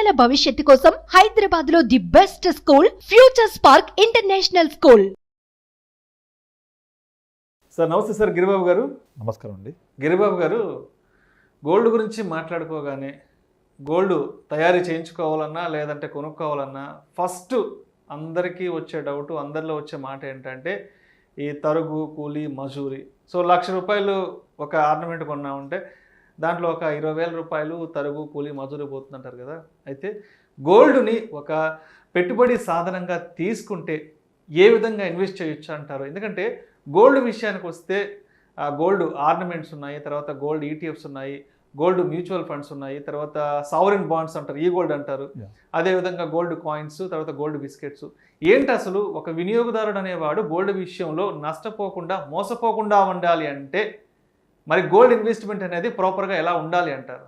పిల్లల భవిష్యత్తు కోసం హైదరాబాద్ లో the best school future spark international school. Sir నమస్తే సార్, గిరిబాబు గారు. నమస్కారం అండి. గిరిబాబు గారు, గోల్డ్ గురించి మాట్లాడుకోగానే గోల్డ్ తయారీ చేయించుకోవాలన్నా లేదంటే కొనుక్కోవాలన్నా ఫస్ట్ అందరికీ వచ్చే డౌట్, అందరిలో వచ్చే మాట ఏంటంటే ఈ తరుగు, కూలి, మజూరి. సో ₹1,00,000 ఒక ఆర్నమెంట్ కొన్నామంటే దాంట్లో ఒక ₹20,000 తరుగు, కూలి, మజూరి పోతుందంటారు కదా. అయితే గోల్డ్ని ఒక పెట్టుబడి సాధనంగా తీసుకుంటే ఏ విధంగా ఇన్వెస్ట్ చేయొచ్చు అంటారు? ఎందుకంటే గోల్డ్ విషయానికి వస్తే గోల్డ్ ఆర్నమెంట్స్ ఉన్నాయి, తర్వాత గోల్డ్ ఈటీఎఫ్స్ ఉన్నాయి, గోల్డ్ మ్యూచువల్ ఫండ్స్ ఉన్నాయి, తర్వాత సావరిన్ బాండ్స్ అంటారు, ఈ గోల్డ్ అంటారు, అదేవిధంగా గోల్డ్ కాయిన్స్, తర్వాత గోల్డ్ బిస్కెట్స్. ఏంటి అసలు ఒక వినియోగదారుడు అనేవాడు గోల్డ్ విషయంలో నష్టపోకుండా, మోసపోకుండా ఉండాలి అంటే మరి గోల్డ్ ఇన్వెస్ట్మెంట్ అనేది ప్రాపర్గా ఎలా ఉండాలి అంటారు?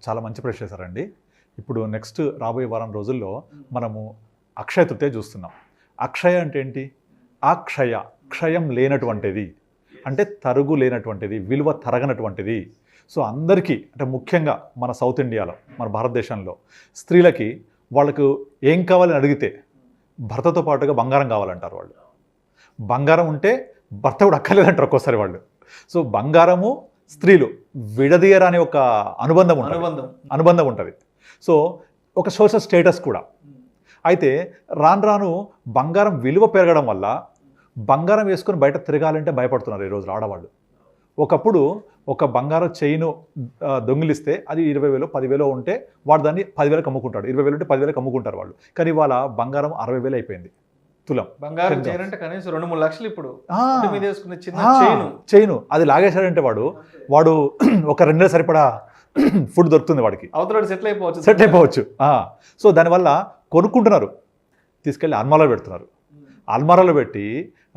చాలా మంచి ప్రశ్న చేశారండి. ఇప్పుడు నెక్స్ట్ రాబోయే వారం రోజుల్లో మనము అక్షయ తృతీయ చూస్తున్నాం. అక్షయ అంటే ఏంటి? అక్షయ, క్షయం లేనటువంటిది అంటే తరుగు లేనటువంటిది, విలువ తరగనటువంటిది. సో అందరికీ అంటే ముఖ్యంగా మన సౌత్ ఇండియాలో, మన భారతదేశంలో స్త్రీలకి వాళ్ళకు ఏం కావాలని అడిగితే భర్తతో పాటుగా బంగారం కావాలంటారు వాళ్ళు. బంగారం ఉంటే భర్త కూడా అక్కర్లేదంటారు ఒక్కోసారి వాళ్ళు. సో బంగారము, స్త్రీలు విడదీయరాని ఒక అనుబంధం ఉంటుంది. సో ఒక సోషల్ స్టేటస్ కూడా. అయితే రాను రాను బంగారం విలువ పెరగడం వల్ల బంగారం వేసుకొని బయట తిరగాలంటే భయపడుతున్నారు ఈరోజు ఆడవాళ్ళు. ఒకప్పుడు ఒక బంగారం చైను దొంగిలిస్తే అది 20,000 10,000 ఉంటే వాడు దాన్ని 10,000కి అమ్ముకుంటాడు. 20,000 ఉంటే 10,000కి అమ్ముకుంటారు వాళ్ళు. కానీ ఇవాళ బంగారం 60,000 అయిపోయింది తులం. బంగారం చైన్ అంటే కనీసం 2-3 లక్షలు. ఇప్పుడు చైను అది లాగేశాడంటే వాడు ఒక 2 నెలలు సరిపడా ఫుడ్ దొరుకుతుంది వాడికి, అవతల సెటిల్ అయిపోవచ్చు. సో దానివల్ల కొనుక్కుంటున్నారు, తీసుకెళ్ళి అల్మారాలో పెడుతున్నారు. అల్మారాలో పెట్టి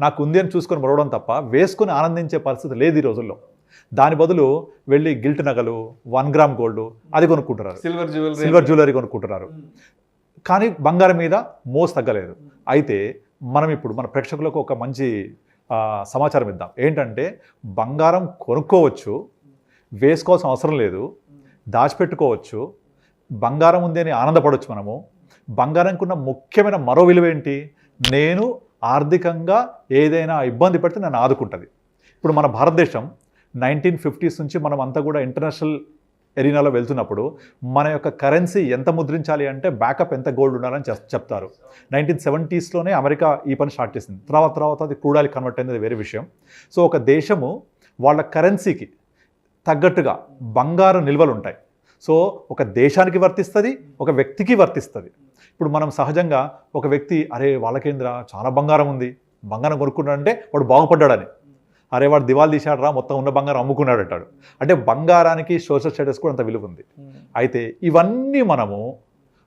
నాకు ఉంది అని చూసుకొని మరవడం తప్ప వేసుకొని ఆనందించే పరిస్థితి లేదు ఈ రోజుల్లో. దాని బదులు వెళ్ళి గిల్ట్ నగలు, 1 గ్రామ్ గోల్డ్ అది కొనుక్కుంటున్నారు, సిల్వర్ జ్యువెలరీ కొనుక్కుంటున్నారు. కానీ బంగారం మీద మోసు తగ్గలేదు. అయితే మనం ఇప్పుడు మన ప్రేక్షకులకు ఒక మంచి సమాచారం ఇద్దాం. ఏంటంటే బంగారం కొనుక్కోవచ్చు, వేసుకోవాల్సిన అవసరం లేదు, దాచిపెట్టుకోవచ్చు, బంగారం ఉంది అని ఆనందపడవచ్చు. మనము బంగారంకి ఉన్న ముఖ్యమైన మరో విలువ ఏంటి? నేను ఆర్థికంగా ఏదైనా ఇబ్బంది పడితే నన్ను ఆదుకుంటుంది. ఇప్పుడు మన భారతదేశం 1950s నుంచి మనం అంతా కూడా ఇంటర్నేషనల్ ఎరీనాలో వెళ్తున్నప్పుడు మన యొక్క కరెన్సీ ఎంత ముద్రించాలి అంటే బ్యాకప్ ఎంత గోల్డ్ ఉండాలని చెప్తారు. 1970sలోనే అమెరికా ఈ పని స్టార్ట్ చేసింది. తర్వాత అది క్రూడ్ ఆయిల్ కన్వర్ట్ అయింది, వేరే విషయం. సో ఒక దేశము వాళ్ళ కరెన్సీకి తగ్గట్టుగా బంగారు నిల్వలు ఉంటాయి. సో ఒక దేశానికి వర్తిస్తుంది, ఒక వ్యక్తికి వర్తిస్తుంది. ఇప్పుడు మనం సహజంగా ఒక వ్యక్తి అరే వాళ్ళకేంద్ర చాలా బంగారం ఉంది, బంగారం కొనుక్కున్నాడంటే వాడు బాగుపడ్డాడని, అరే వాడు దివాళి తీశాడరా మొత్తం ఉన్న బంగారం అమ్ముకున్నాడు అంటాడు. అంటే బంగారానికి సోషల్ స్టేటస్ కూడా అంత విలువ ఉంది. అయితే ఇవన్నీ మనము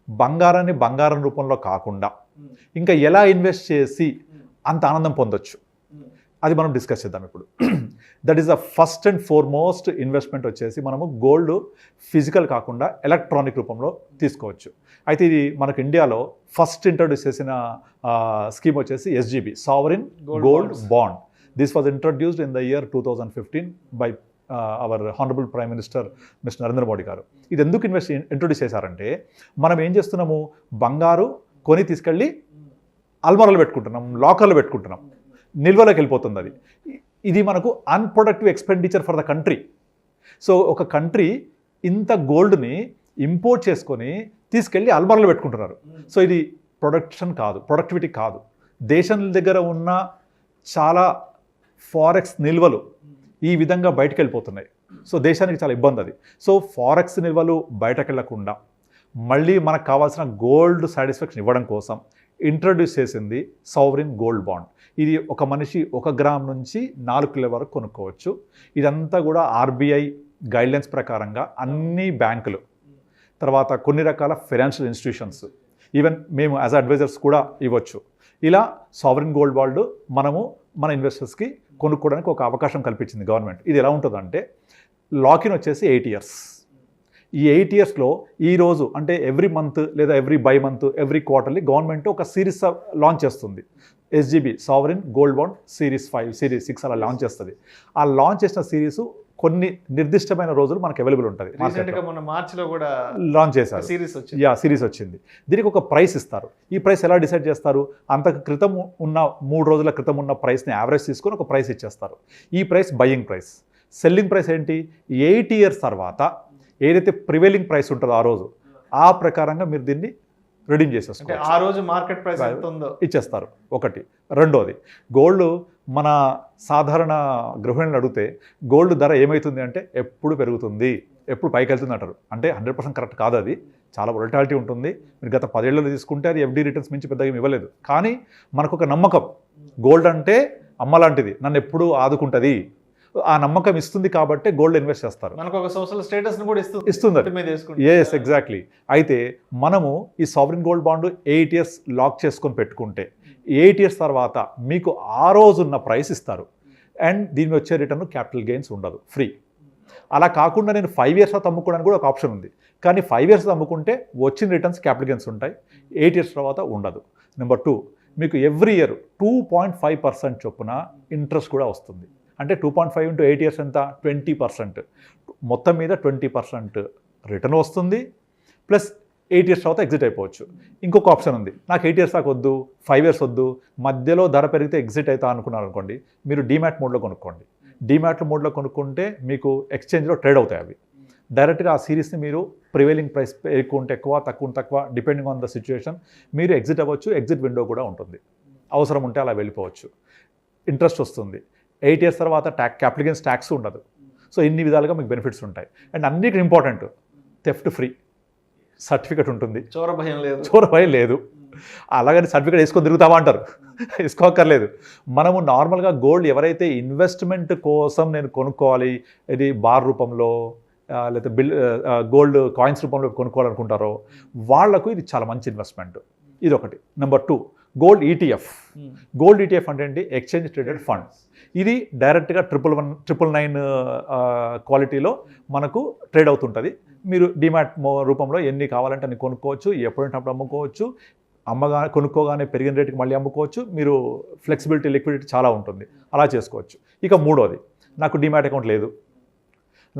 బంగారాన్ని బంగారం రూపంలో కాకుండా ఇంకా ఎలా ఇన్వెస్ట్ చేసి అంత ఆనందం పొందొచ్చు అది మనం డిస్కస్ చేద్దాం ఇప్పుడు. That is the first and foremost investment వచ్చేసి మనము గోల్డ్ ఫిజికల్ కాకుండా ఎలక్ట్రానిక్ రూపంలో తీసుకోవచ్చు. అయితే ఇది మనకు ఇండియాలో ఫస్ట్ ఇంట్రడ్యూస్ చేసిన స్కీమ్ వచ్చేసి SGB, sovereign gold bond. This was introduced in the year 2015 by our Honorable Prime Minister Mr. Narendra Modi గారు. ఇది ఎందుకు ఇంట్రొడ్యూస్ చేశారంటే మనం ఏం చేస్తున్నాము, బంగారు కొని తీసుకెళ్ళి అల్మారాలో పెట్టుకుంటున్నాం, లాకర్లో పెట్టుకుంటున్నాం, నిల్వలోకి వెళ్ళిపోతుంది అది. ఇది మనకు unproductive expenditure for the country. So ఒక కంట్రీ ఇంత గోల్డ్ని ఇంపోర్ట్ చేసుకొని తీసుకెళ్ళి అల్మారాలో పెట్టుకుంటున్నారు. సో ఇది ప్రొడక్టివిటీ కాదు. దేశం దగ్గర ఉన్న చాలా ఫారెక్స్ నిల్వలు ఈ విధంగా బయటకు వెళ్ళిపోతున్నాయి. సో దేశానికి చాలా ఇబ్బంది అది. సో ఫారెక్స్ నిల్వలు బయటకు వెళ్ళకుండా మళ్ళీ మనకు కావాల్సిన గోల్డ్ సాటిస్ఫాక్షన్ ఇవ్వడం కోసం ఇంట్రడ్యూస్ చేసింది సావరిన్ గోల్డ్ బాండ్. ఇది ఒక మనిషి 1 గ్రామ్ నుంచి 4 కిలో వరకు కొనుక్కోవచ్చు. ఇదంతా కూడా RBI గైడ్లైన్స్ ప్రకారంగా అన్ని బ్యాంకులు, తర్వాత కొన్ని రకాల ఫైనాన్షియల్ ఇన్స్టిట్యూషన్స్, ఈవెన్ మేము యాజ్ అడ్వైజర్స్ కూడా ఇవ్వచ్చు. ఇలా సావరిన్ గోల్డ్ బాండ్ మనము మన ఇన్వెస్టర్స్కి కొనుక్కోవడానికి ఒక అవకాశం కల్పించింది గవర్నమెంట్. ఇది ఎలా ఉంటుందంటే లాకిన్ వచ్చేసి 8 years. ఈ 8 yearsలో ఈరోజు అంటే ఎవ్రీ మంత్ లేదా every by month every quarterly government ఒక సిరీస్ లాంచ్ చేస్తుంది. SGB sovereign gold bond series 5, series 6 అలా లాంచ్ చేస్తుంది. ఆ లాంచ్ చేసిన సిరీస్ కొన్ని నిర్దిష్టమైన రోజులు మనకు అవైలబుల్ ఉంటుంది. రీసెంట్ గా మొన్న మార్చిలో కూడా లాంచ్ చేశారు, సిరీస్ వచ్చింది. సిరీస్ వచ్చింది. దీనికి ఒక ప్రైస్ ఇస్తారు. ఈ ప్రైస్ ఎలా డిసైడ్ చేస్తారు? అంతకు క్రితం ఉన్న 3 రోజుల క్రితం ఉన్న ప్రైస్ని యావరేజ్ తీసుకొని ఒక ప్రైస్ ఇచ్చేస్తారు. ఈ price buying price. Selling price ఏంటి? 8 years తర్వాత ఏదైతే ప్రివైలింగ్ ప్రైస్ ఉంటుందో ఆ రోజు, ఆ ప్రకారంగా మీరు దీన్ని రిడీమ్ చేసేసుకోవాలి. ఆ రోజు మార్కెట్ ప్రైస్ ఎంత ఉందో ఇచ్చేస్తారు. ఒకటి. రెండోది, గోల్డ్ మన సాధారణ గృహిణులను అడిగితే గోల్డ్ ధర ఏమవుతుంది అంటే ఎప్పుడు పెరుగుతుంది, ఎప్పుడు పైకి వెళ్తుంది అంటారు. అంటే 100% కరెక్ట్ కాదు. అది చాలా వొలటాలిటీ ఉంటుంది. మీరు గత 10 ఏళ్ళలో తీసుకుంటే అది FD రిటర్న్స్ మించి పెద్దగా ఇవ్వలేదు. కానీ మనకు ఒక నమ్మకం, గోల్డ్ అంటే అమ్మ లాంటిది, నన్ను ఎప్పుడూ ఆదుకుంటుంది, ఆ నమ్మకం ఇస్తుంది కాబట్టి గోల్డ్ ఇన్వెస్ట్ చేస్తారు. మనకు ఒక సోషల్ స్టేటస్ కూడా ఇస్తుంది. Yes, exactly. అయితే మనము ఈ sovereign gold bond 8 years lock చేసుకొని పెట్టుకుంటే 8 years తర్వాత మీకు ఆ రోజు ఉన్న ప్రైస్ ఇస్తారు. అండ్ దీని వచ్చే రిటర్న్ క్యాపిటల్ గెయిన్స్ ఉండదు, ఫ్రీ. అలా కాకుండా నేను 5 years తర్వాత అమ్ముకోవడానికి కూడా ఒక ఆప్షన్ ఉంది. కానీ 5 years అమ్ముకుంటే వచ్చిన రిటర్న్స్ క్యాపిటల్ గెయిన్స్ ఉంటాయి, 8 years తర్వాత ఉండదు. నెంబర్ 2, మీకు ఎవ్రీ ఇయర్ 2.5% చొప్పున ఇంట్రెస్ట్ కూడా వస్తుంది. అంటే 2.5 into 8 years ఎంత? 20%. మొత్తం మీద 20% రిటర్న్ వస్తుంది. ప్లస్ 8 years తర్వాత ఎగ్జిట్ అయిపోవచ్చు. ఇంకొక ఆప్షన్ ఉంది, నాకు 8 years దాకా వద్దు, 5 years వద్దు, మధ్యలో ధర పెరిగితే ఎగ్జిట్ అవుతా అనుకున్నారు అనుకోండి, మీరు డీమ్యాట్ మోడ్లో కొనుక్కోండి. డీమ్యాట్ మోడ్లో కొనుక్కుంటే మీకు ఎక్స్చేంజ్లో ట్రేడ్ అవుతాయి అవి. డైరెక్ట్గా ఆ సిరీస్ని మీరు ప్రివైలింగ్ ప్రైస్ ఎక్కువ ఉంటే ఎక్కువ, తక్కువ తక్కువ, డిపెండింగ్ ఆన్ ద సిచ్యువేషన్ మీరు ఎగ్జిట్ అవ్వచ్చు. ఎగ్జిట్ విండో కూడా ఉంటుంది, అవసరం ఉంటే అలా వెళ్ళిపోవచ్చు. ఇంట్రెస్ట్ వస్తుంది. 8 years తర్వాత క్యాపిటల్ గెయిన్స్ ట్యాక్స్ ఉండదు. సో ఇన్ని విధాలుగా మీకు బెనిఫిట్స్ ఉంటాయి. అండ్ అన్నిటికీ ఇంపార్టెంట్, థెఫ్ట్ ఫ్రీ సర్టిఫికెట్ ఉంటుంది. చోర భయం లేదు. అలాగని సర్టిఫికేట్ వేసుకొని తిరుగుతావా అంటారు, వేసుకోక్కర్లేదు. మనము నార్మల్గా గోల్డ్ ఎవరైతే ఇన్వెస్ట్మెంట్ కోసం నేను కొనుక్కోవాలి, ఇది బార్ రూపంలో లేకపోతే గోల్డ్ కాయిన్స్ రూపంలో కొనుక్కోవాలనుకుంటారో వాళ్ళకు ఇది చాలా మంచి ఇన్వెస్ట్మెంట్. ఇది ఒకటి. Number 2, gold ETF. Gold ETF అంటే ఏంటి? Exchange traded fund. ఇది డైరెక్ట్గా 999 క్వాలిటీలో మనకు ట్రేడ్ అవుతుంటుంది. మీరు డిమాట్ రూపంలో ఎన్ని కావాలంటే అన్ని కొనుక్కోవచ్చు, ఎప్పుడంటే అప్పుడు అమ్ముకోవచ్చు. కొనుక్కోగానే పెరిగిన రేటుకి మళ్ళీ అమ్ముకోవచ్చు. మీరు ఫ్లెక్సిబిలిటీ, లిక్విడిటీ చాలా ఉంటుంది, అలా చేసుకోవచ్చు. ఇక మూడోది, నాకు డిమాట్ అకౌంట్ లేదు,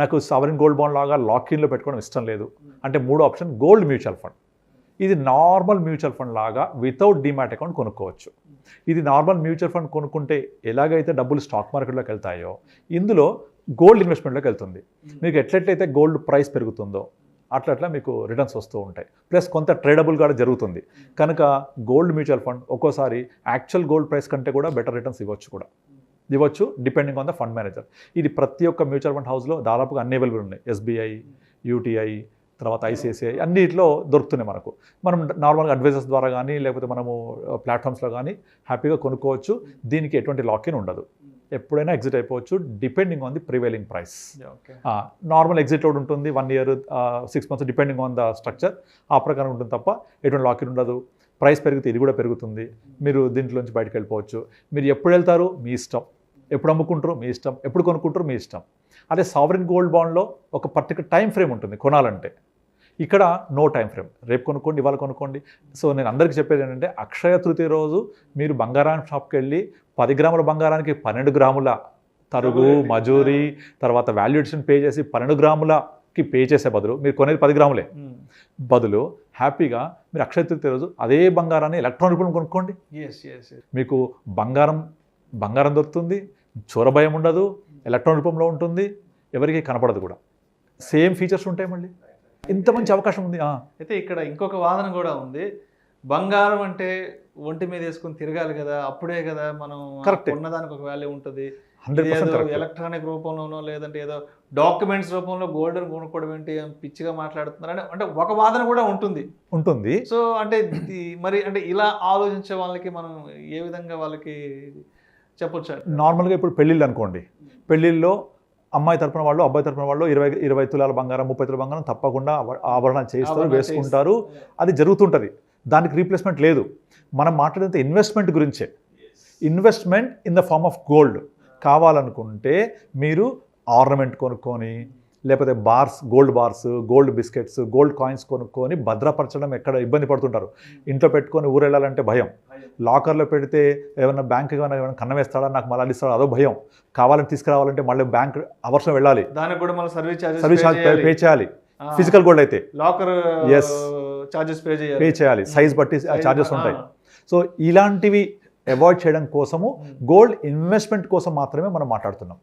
నాకు సావరిన్ గోల్డ్ బాండ్ లాగా లాక్ఇన్లో పెట్టుకోవడం ఇష్టం లేదు అంటే మూడో ఆప్షన్ గోల్డ్ మ్యూచువల్ ఫండ్. ఇది నార్మల్ మ్యూచువల్ ఫండ్ లాగా వితౌట్ డిమాట్ అకౌంట్ కొనుక్కోవచ్చు. ఇది నార్మల్ మ్యూచువల్ ఫండ్ కొనుక్కుంటే ఎలాగైతే డబ్బులు స్టాక్ మార్కెట్లోకి వెళ్తాయో ఇందులో గోల్డ్ ఇన్వెస్ట్మెంట్లోకి వెళ్తుంది. మీకు ఎట్లయితే గోల్డ్ ప్రైస్ పెరుగుతుందో అట్లా మీకు రిటర్న్స్ వస్తూ ఉంటాయి. ప్లస్ కొంత ట్రేడబుల్ కూడా జరుగుతుంది. కనుక గోల్డ్ మ్యూచువల్ ఫండ్ ఒక్కోసారి యాక్చువల్ గోల్డ్ ప్రైస్ కంటే కూడా బెటర్ రిటర్న్స్ ఇవ్వచ్చు depending on the fund manager. ఇది ప్రతి ఒక్క మ్యూచువల్ ఫండ్ హౌస్లో దాదాపుగా అన్ని అవైలబుల్ ఉన్నాయి. SBI, UTI, తర్వాత ICICI అన్నిట్లో దొరుకుతున్నాయి మనకు. మనం నార్మల్గా అడ్వైజర్స్ ద్వారా కానీ లేకపోతే మనము ప్లాట్ఫామ్స్లో కానీ హ్యాపీగా కొనుక్కోవచ్చు. దీనికి ఎటువంటి లాక్-ఇన్ ఉండదు, ఎప్పుడైనా ఎగ్జిట్ అయిపోవచ్చు depending on the prevailing price. Normal exit load ఉంటుంది 1 year 6 months depending on the structure, ఆ ప్రకారం ఉంటుంది తప్ప ఎటువంటి లాక్-ఇన్ ఉండదు. ప్రైస్ పెరిగితే ఇది కూడా పెరుగుతుంది, మీరు దీంట్లోంచి బయటకు వెళ్ళిపోవచ్చు. మీరు ఎప్పుడు వెళ్తారు మీ ఇష్టం, ఎప్పుడు అమ్ముకుంటారు మీ ఇష్టం, ఎప్పుడు కొనుక్కుంటారు మీ ఇష్టం. అదే సావరిన్ గోల్డ్ బాండ్లో ఒక పర్టికులర్ టైం ఫ్రేమ్ ఉంటుంది కొనాలంటే. ఇక్కడ నో టైం ఫ్రేమ్, రేపు కొనుక్కోండి, ఇవాళ కొనుక్కోండి. సో నేను అందరికీ చెప్పేది ఏంటంటే అక్షయ తృతీయ రోజు మీరు బంగారం షాప్కి వెళ్ళి 10 grams బంగారానికి 12 grams తరుగు, మజూరీ, తర్వాత వాల్యుయేషన్ పే చేసి 12 grams పే చేసే బదులు మీరు కొనేది 10 grams బదులు హ్యాపీగా మీరు అక్షయ తృతీయ రోజు అదే బంగారాన్ని ఎలక్ట్రానిక్ రూపంలో కొనుక్కోండి. మీకు బంగారం దొరుకుతుంది, చోర భయం ఉండదు, ఎలక్ట్రానిక్ రూపంలో ఉంటుంది, ఎవరికి కనపడదు కూడా, సేమ్ ఫీచర్స్ ఉంటాయి. మళ్ళీ ఇంత మంచి అవకాశం ఉంది. అయితే ఇక్కడ ఇంకొక వాదన కూడా ఉంది, బంగారం అంటే ఒంటి మీద వేసుకుని తిరగాలి కదా, అప్పుడే కదా మనం ఉన్నదానికి ఒక వాల్యూ ఉంటుంది. ఎలక్ట్రానిక్ రూపంలోనో లేదంటే ఏదో డాక్యుమెంట్స్ రూపంలో గోల్డ్ కొనుక్కోవడం ఏంటి పిచ్చిగా మాట్లాడుతున్నారు అంటే ఒక వాదన కూడా ఉంటుంది. సో అంటే మరి అంటే ఇలా ఆలోచించే వాళ్ళకి మనం ఏ విధంగా వాళ్ళకి చెప్పొచ్చు? నార్మల్గా ఇప్పుడు పెళ్ళిళ్ళు అనుకోండి, పెళ్ళిళ్ళలో అమ్మాయి తరపున వాళ్ళు అబ్బాయి తరపున వాళ్ళు 20 తులాల బంగారం 30 తులాల బంగారం తప్పకుండా ఆభరణాలు చేస్తారు, వేసుకుంటారు, అది జరుగుతుంటుంది. దానికి రీప్లేస్మెంట్ లేదు. మనం మాట్లాడేది ఇన్వెస్ట్మెంట్ గురించే. Investment in the form of gold కావాలనుకుంటే మీరు ఆర్నమెంట్ కొనుక్కొని లేకపోతే gold bars, gold biscuits, gold coins కొనుక్కొని భద్రపరచడం ఎక్కడ ఇబ్బంది పడుతుంటారు. ఇంట్లో పెట్టుకొని ఊరెళ్ళాలంటే భయం. లాకర్లో పెడితే ఏమైనా బ్యాంక్ ఏమైనా కన్నం వేస్తాడా, నాకు మళ్ళీ ఇస్తాడా, అదో భయం. కావాలని తీసుకురావాలంటే మళ్ళీ బ్యాంక్ అవర్స్లో వెళ్ళాలి, దానికి కూడా మళ్ళీ సర్వీస్ సర్వీస్ ఛార్జ్ పే చేయాలి. ఫిజికల్ గోల్డ్ అయితే లాకర్ Yes. చార్జెస్ పే చేయాలి, సైజ్ బట్టి ఛార్జెస్ ఉంటాయి. సో ఇలాంటివి అవాయిడ్ చేయడం కోసము గోల్డ్ ఇన్వెస్ట్మెంట్ కోసం మాత్రమే మనం మాట్లాడుతున్నాం.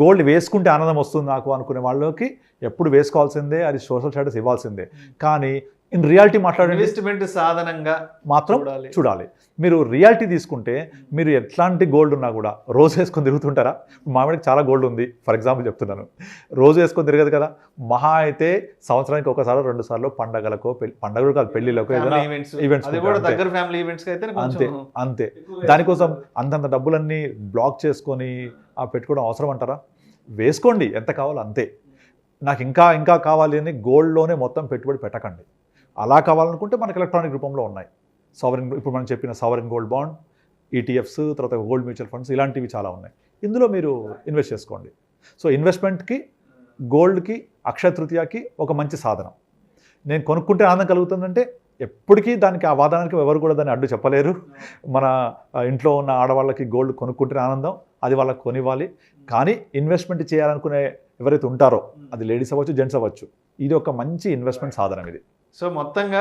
గోల్డ్ వేసుకుంటే ఆనందం వస్తుంది నాకు అనుకునే వాళ్ళకి ఎప్పుడు వేసుకోవాల్సిందే, అది సోషల్ స్టేటస్ ఇవ్వాల్సిందే. కానీ ఇన్ రియాలిటీ మాట్లాడండి, ఇన్వెస్ట్మెంట్ సాధనంగా మాత్రం చూడాలి. మీరు రియాలిటీ తీసుకుంటే మీరు ఎట్లాంటి గోల్డ్ ఉన్నా కూడా రోజు వేసుకొని తిరుగుతుంటారా? మామిడికి చాలా గోల్డ్ ఉంది ఫర్ ఎగ్జాంపుల్ చెప్తున్నాను, రోజు వేసుకొని తిరగదు కదా. మహా అయితే సంవత్సరానికి ఒకసారి 2 సార్లు పండగలకు, పండగలు కాదు పెళ్లిలకు, ఏదైనా ఈవెంట్స్ అంతే అంతే. దానికోసం అంతంత డబ్బులన్నీ బ్లాక్ చేసుకొని పెట్టుకోవడం అవసరం అంటారా? వేసుకోండి ఎంత కావాలో అంతే. నాకు ఇంకా ఇంకా కావాలి అని గోల్డ్లోనే మొత్తం పెట్టుబడి పెట్టకండి. అలా కావాలనుకుంటే మనకి ఎలక్ట్రానిక్ రూపంలో ఉన్నాయి. సావరిన్, ఇప్పుడు మనం చెప్పిన సావరిన్ గోల్డ్ బాండ్, ఈటీఎఫ్స్, తర్వాత గోల్డ్ మ్యూచువల్ ఫండ్స్, ఇలాంటివి చాలా ఉన్నాయి. ఇందులో మీరు ఇన్వెస్ట్ చేసుకోండి. సో ఇన్వెస్ట్మెంట్కి, గోల్డ్కి, అక్షయ తృతీయకి ఒక మంచి సాధనం. నేను కొనుక్కుంటే ఆనందం కలుగుతుందంటే ఎప్పటికీ దానికి ఆ వాదనానికి ఎవరు కూడా దాన్ని అడ్డు చెప్పలేరు. మన ఇంట్లో ఉన్న ఆడవాళ్ళకి గోల్డ్ కొనుక్కుంటే ఆనందం, అది వాళ్ళకి కొనివ్వాలి. కానీ ఇన్వెస్ట్మెంట్ చేయాలనుకునే ఎవరైతే ఉంటారో, అది లేడీస్ అవ్వచ్చు, జెంట్స్ అవ్వచ్చు, ఇది ఒక మంచి ఇన్వెస్ట్మెంట్ సాధనం ఇది. సో మొత్తంగా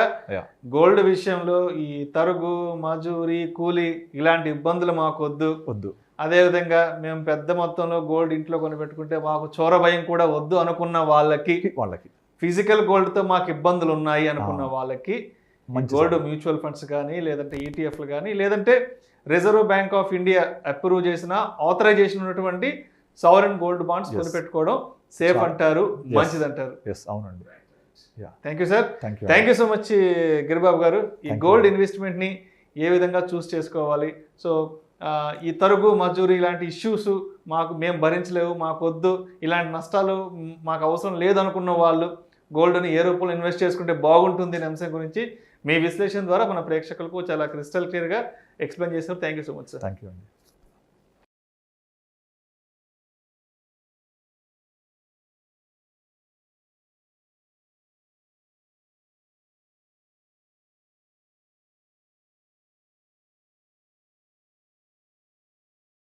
గోల్డ్ విషయంలో ఈ తరుగు, మజూరి, కూలీ ఇలాంటి ఇబ్బందులు మాకు వద్దు. అదేవిధంగా మేము పెద్ద మొత్తంలో గోల్డ్ ఇంట్లో కొనిపెట్టుకుంటే మాకు చోర భయం కూడా వద్దు అనుకున్న వాళ్ళకి ఫిజికల్ గోల్డ్తో మాకు ఇబ్బందులు ఉన్నాయి అనుకున్న వాళ్ళకి గోల్డ్ మ్యూచువల్ ఫండ్స్ కానీ, లేదంటే ఈటీఎఫ్లు కానీ, లేదంటే reserve bank of India approve చేసిన, ఆథరైజేషన్ ఉన్నటువంటి సావరిన్ గోల్డ్ బాండ్స్ కొనిపెట్టుకోవడం సేఫ్ అంటారు, మంచిది అంటారు. అవునండి. Thank you sir, thank you so much Giribabu గారు. ఈ గోల్డ్ ఇన్వెస్ట్మెంట్ని ఏ విధంగా చూస్ చేసుకోవాలి, సో ఈ తరుగు, మజూరి ఇలాంటి ఇష్యూస్ మేము భరించలేవు, మాకు వద్దు, ఇలాంటి నష్టాలు మాకు అవసరం లేదనుకున్న వాళ్ళు గోల్డ్ని ఏ రూపంలో ఇన్వెస్ట్ చేసుకుంటే బాగుంటుంది అనే అంశం గురించి మీ విశ్లేషణ ద్వారా మన ప్రేక్షకులకు చాలా క్రిస్టల్ క్లియర్గా ఎక్స్ప్లెయిన్ చేశారు. Thank you so much sir. Thank you అండి.